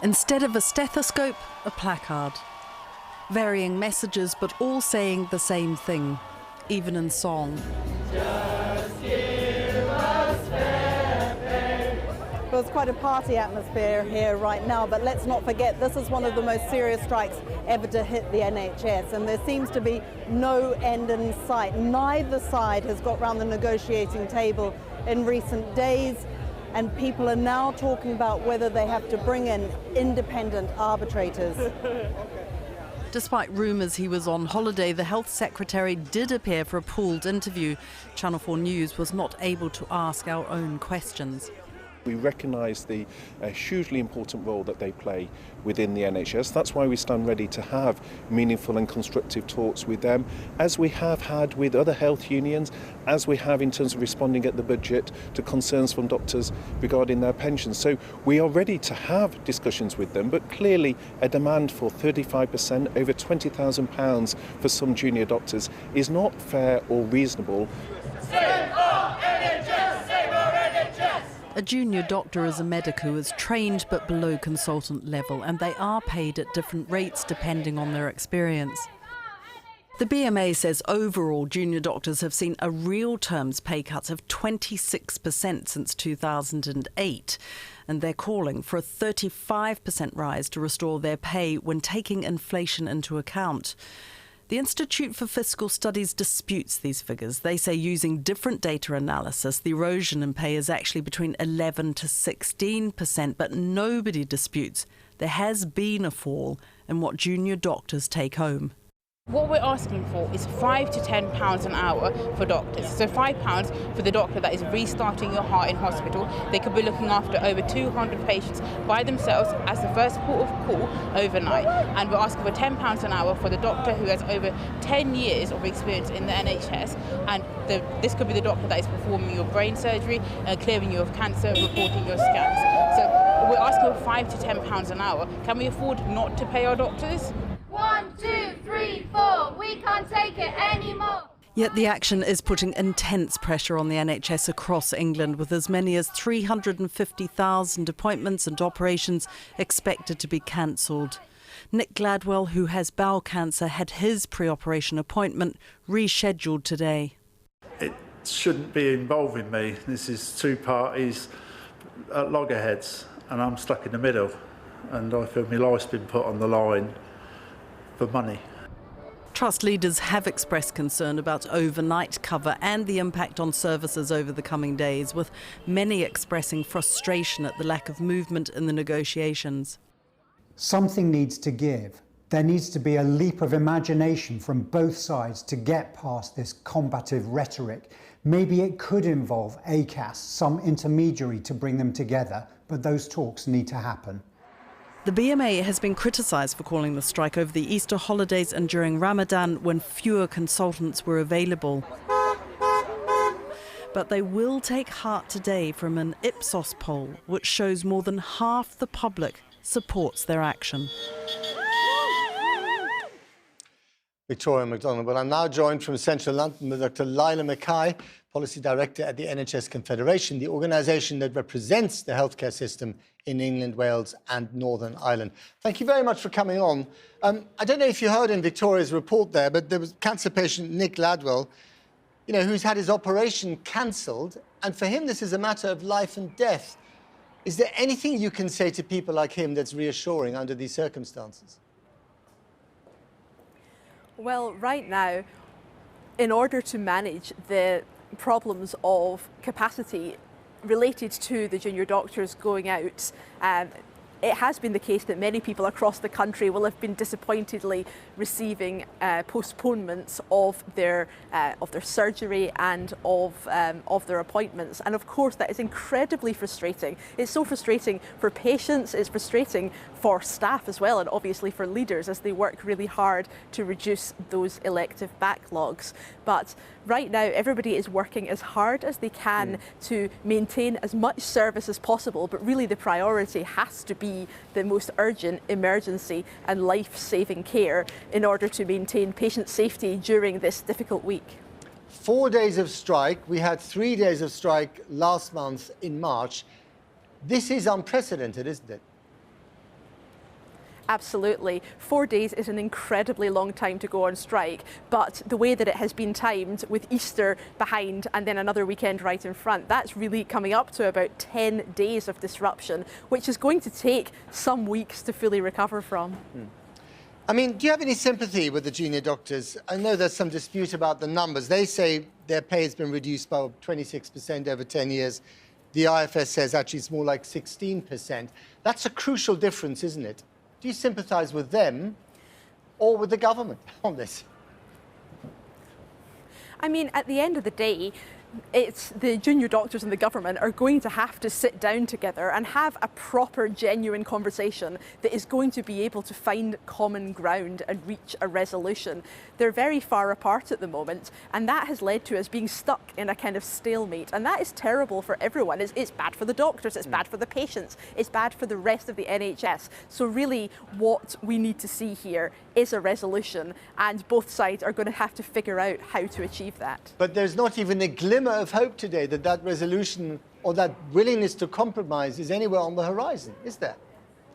Instead of a stethoscope, a placard. Varying messages, but all saying the same thing, even in song. Just give us fair pay. Well, it's quite a party atmosphere here right now, but let's not forget this is one of the most serious strikes ever to hit the NHS, and there seems to be no end in sight. Neither side has got round the negotiating table in recent days, and people are now talking about whether they have to bring in independent arbitrators. Despite rumours he was on holiday, the Health Secretary did appear for a pooled interview. Channel 4 News was not able to ask our own questions. We recognise the hugely important role that they play within the NHS. That's why we stand ready to have meaningful and constructive talks with them, as we have had with other health unions, as we have in terms of responding at the budget to concerns from doctors regarding their pensions. So we are ready to have discussions with them, but clearly a demand for 35%, over £20,000 for some junior doctors is not fair or reasonable. Save our NHS! Save our NHS! A junior doctor is a medic who is trained but below consultant level, and they are paid at different rates depending on their experience. The BMA says overall junior doctors have seen a real terms pay cut of 26% since 2008, and they're calling for a 35% rise to restore their pay when taking inflation into account. The Institute for Fiscal Studies disputes these figures. They say using different data analysis, the erosion in pay is actually between 11 to 16%, but nobody disputes there has been a fall in what junior doctors take home. What we're asking for is £5 to £10 an hour for doctors. So £5 for the doctor that is restarting your heart in hospital. They could be looking after over 200 patients by themselves as the first port of call overnight. And we're asking for £10 an hour for the doctor who has over 10 years of experience in the NHS. And this could be the doctor that is performing your brain surgery, clearing you of cancer, reporting your scans. So we're asking for £5 to £10 an hour. Can we afford not to pay our doctors? 1, 2, 3, 4. We can't take it anymore. Yet the action is putting intense pressure on the NHS across England, with as many as 350,000 appointments and operations expected to be cancelled. Nick Gladwell, who has bowel cancer, had his pre-operation appointment rescheduled today. It shouldn't be involving me. This is two parties at loggerheads, and I'm stuck in the middle, and I feel my life's been put on the line for money. Trust leaders have expressed concern about overnight cover and the impact on services over the coming days, with many expressing frustration at the lack of movement in the negotiations. Something needs to give. There needs to be a leap of imagination from both sides to get past this combative rhetoric. Maybe it could involve ACAS, some intermediary to bring them together, but those talks need to happen. The BMA has been criticised for calling the strike over the Easter holidays and during Ramadan, when fewer consultants were available. But they will take heart today from an Ipsos poll which shows more than half the public supports their action. Victoria MacDonald. Well, I'm now joined from Central London with Dr. Lila Mackay, Policy Director at the NHS Confederation, the organisation that represents the healthcare system in England, Wales and Northern Ireland. Thank you very much for coming on. I don't know if you heard in Victoria's report there, but there was cancer patient Nick Gladwell, who's had his operation cancelled, and for him this is a matter of life and death. Is there anything you can say to people like him that's reassuring under these circumstances? Well, right now, in order to manage the problems of capacity related to the junior doctors going out, it has been the case that many people across the country will have been disappointedly receiving postponements of their surgery and of their appointments. And of course, that is incredibly frustrating. It's so frustrating for patients, it's frustrating for staff as well, and obviously for leaders as they work really hard to reduce those elective backlogs. But right now, everybody is working as hard as they can to maintain as much service as possible, but really the priority has to be the most urgent emergency and life-saving care in order to maintain patient safety during this difficult week. 4 days of strike. We had 3 days of strike last month in March. This is unprecedented, isn't it? Absolutely. 4 days is an incredibly long time to go on strike, but the way that it has been timed with Easter behind and then another weekend right in front, that's really coming up to about 10 days of disruption, which is going to take some weeks to fully recover from. I mean, do you have any sympathy with the junior doctors? I know there's some dispute about the numbers. They say their pay has been reduced by 26% over 10 years. The IFS says actually it's more like 16%. That's a crucial difference, isn't it? Do you sympathise with them or with the government on this? I mean, at the end of the day, it's the junior doctors and the government are going to have to sit down together and have a proper, genuine conversation that is going to be able to find common ground and reach a resolution. They're very far apart at the moment, and that has led to us being stuck in a kind of stalemate, and that is terrible for everyone. It's bad for the doctors, it's bad for the patients, it's bad for the rest of the NHS. So really what we need to see here is a resolution, and both sides are going to have to figure out how to achieve that. But there's not even a glimmer of hope today that that resolution or that willingness to compromise is anywhere on the horizon, is there?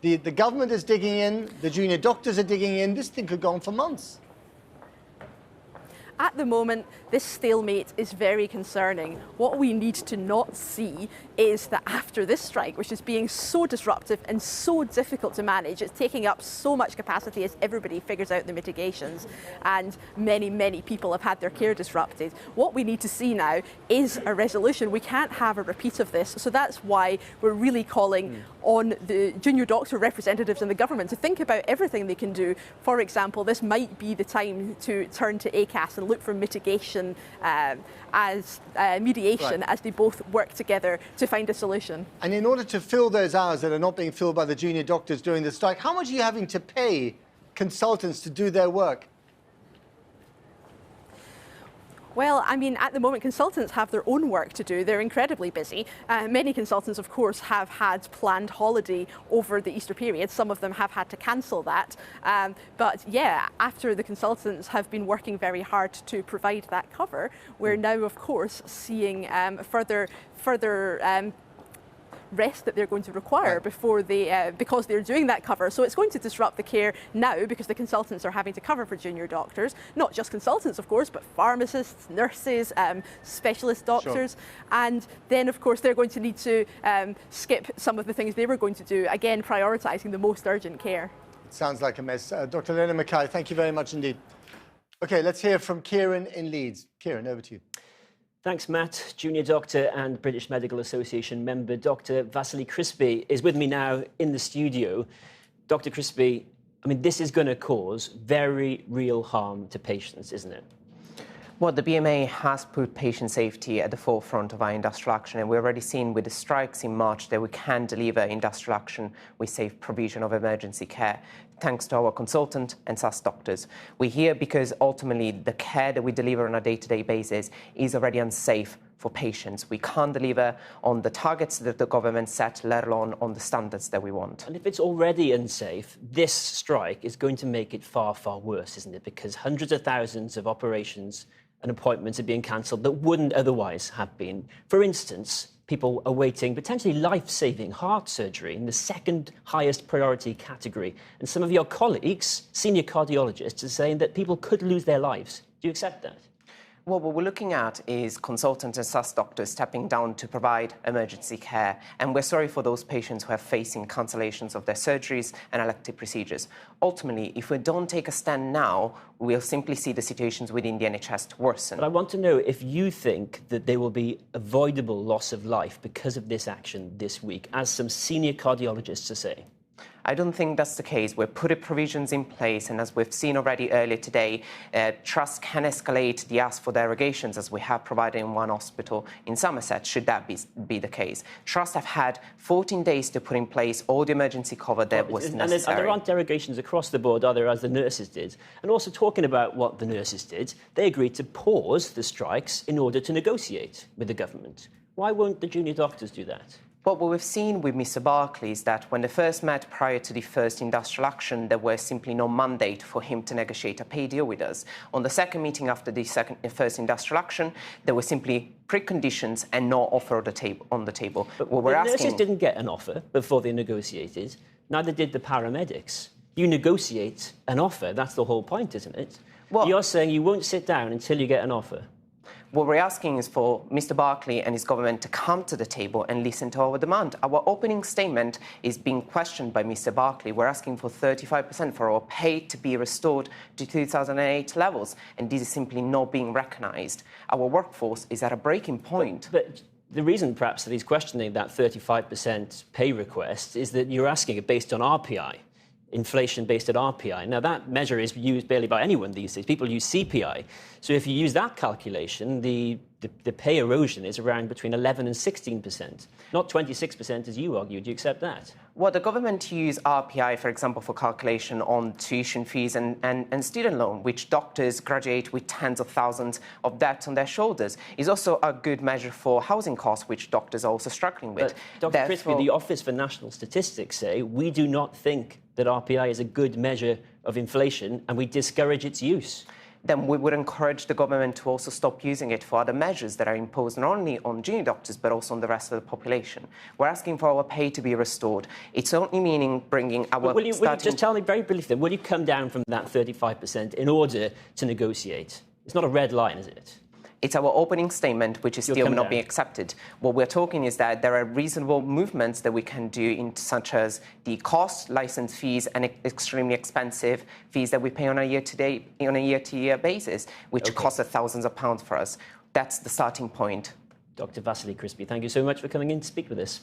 The government is digging in, the junior doctors are digging in. This thing could go on for months. At the moment, this stalemate is very concerning. What we need to not see is that after this strike, which is being so disruptive and so difficult to manage, it's taking up so much capacity as everybody figures out the mitigations, and many, many people have had their care disrupted. What we need to see now is a resolution. We can't have a repeat of this, so that's why we're really calling on the junior doctor representatives and the government to think about everything they can do. For example, this might be the time to turn to ACAS and look for mitigation as mediation as they both work together to find a solution. And in order to fill those hours that are not being filled by the junior doctors during the strike, how much are you having to pay consultants to do their work? Well, I mean, at the moment, consultants have their own work to do. They're incredibly busy. Many consultants, of course, have had planned holiday over the Easter period. Some of them have had to cancel that. But yeah, after the consultants have been working very hard to provide that cover, we're now, of course, seeing further rest that they're going to require before they, because they're doing that cover. So it's going to disrupt the care now because the consultants are having to cover for junior doctors, not just consultants, of course, but pharmacists, nurses, specialist doctors. And then, of course, they're going to need to skip some of the things they were going to do, again, prioritising the most urgent care. Sounds like a mess. Dr. Lena Mackay, thank you very much indeed. OK, let's hear from Kieran in Leeds. Kieran, over to you. Thanks, Matt. Junior doctor and British Medical Association member Dr. Vasily Crispy is with me now in the studio. Dr. Crispy, I mean, this is going to cause very real harm to patients, isn't it? Well, the BMA has put patient safety at the forefront of our industrial action, and we've already seen with the strikes in March that we can deliver industrial action with safe provision of emergency care, thanks to our consultant and SAS doctors. We're here because ultimately the care that we deliver on a day-to-day basis is already unsafe for patients. We can't deliver on the targets that the government set, let alone on the standards that we want. And if it's already unsafe, this strike is going to make it far, far worse, isn't it? Because hundreds of thousands of operations and appointments are being cancelled that wouldn't otherwise have been. For instance, people awaiting potentially life-saving heart surgery in the second highest priority category. And some of your colleagues, senior cardiologists, are saying that people could lose their lives. Do you accept that? Well, what we're looking at is consultants and SAS doctors stepping down to provide emergency care. And we're sorry for those patients who are facing cancellations of their surgeries and elective procedures. Ultimately, if we don't take a stand now, we'll simply see the situations within the NHS to worsen. But I want to know if you think that there will be avoidable loss of life because of this action this week, as some senior cardiologists are saying. I don't think that's the case. We've put provisions in place, and as we've seen already earlier today, trusts can escalate the ask for derogations, as we have provided in one hospital in Somerset, should that be the case. Trusts have had 14 days to put in place all the emergency cover that was necessary. And there aren't derogations across the board, are there, as the nurses did? And also talking about what the nurses did, they agreed to pause the strikes in order to negotiate with the government. Why won't the junior doctors do that? Well, what we've seen with Mr. Barclay is that when they first met prior to the first industrial action, there was simply no mandate for him to negotiate a pay deal with us. On the second meeting after the first industrial action, there were simply preconditions and no offer on the table. But what we're asking... nurses didn't get an offer before they negotiated. Neither did the paramedics. You negotiate an offer. That's the whole point, isn't it? Well, you're saying you won't sit down until you get an offer. What we're asking is for Mr. Barclay and his government to come to the table and listen to our demand. Our opening statement is being questioned by Mr. Barclay. We're asking for 35% for our pay to be restored to 2008 levels, and this is simply not being recognised. Our workforce is at a breaking point. But the reason perhaps that he's questioning that 35% pay request is that you're asking it based on RPI. Inflation based at RPI. Now, that measure is used barely by anyone these days. People use CPI. So if you use that calculation, the pay erosion is around between 11 and 16%, not 26% as you argue. Do you accept that? Well, the government use RPI, for example, for calculation on tuition fees and student loan, which doctors graduate with tens of thousands of debt on their shoulders, is also a good measure for housing costs, which doctors are also struggling with. But Dr. Crispy, the Office for National Statistics say we do not think that RPI is a good measure of inflation and we discourage its use. Then we would encourage the government to also stop using it for other measures that are imposed not only on junior doctors but also on the rest of the population. We're asking for our pay to be restored. It's only meaning bringing our... Will you just tell me very briefly, will you come down from that 35% in order to negotiate? It's not a red line, is it? It's our opening statement, which is still not being accepted. What we're talking is that there are reasonable movements that we can do, such as the cost, license fees, and extremely expensive fees that we pay on a year-to-year basis, which cost us thousands of pounds for us. That's the starting point. Dr. Vasily Crispy, thank you so much for coming in to speak with us.